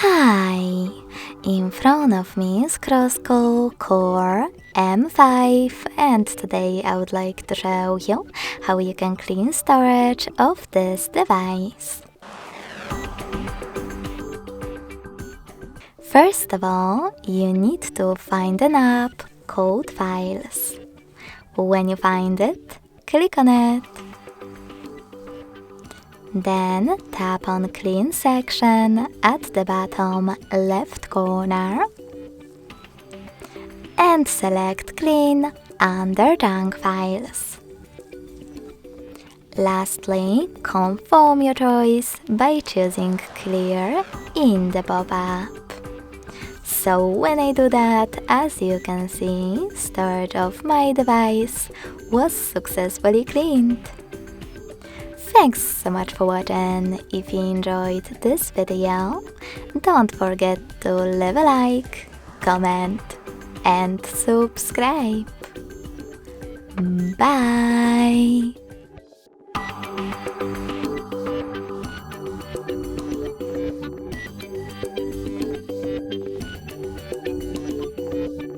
Hi! In front of me is CROSSCALL Core M5, and today I would like to show you how you can clean storage of this device. First of all, you need to find an app called Files. When you find it, click on it. Then tap on Clean section at the bottom left corner and select Clean under Junk Files. Lastly, confirm your choice by choosing Clear in the pop-up. So when I do that, as you can see, storage of my device was successfully cleaned. Thanks so much for watching. If you enjoyed this video, don't forget to leave a like, comment and subscribe. Bye!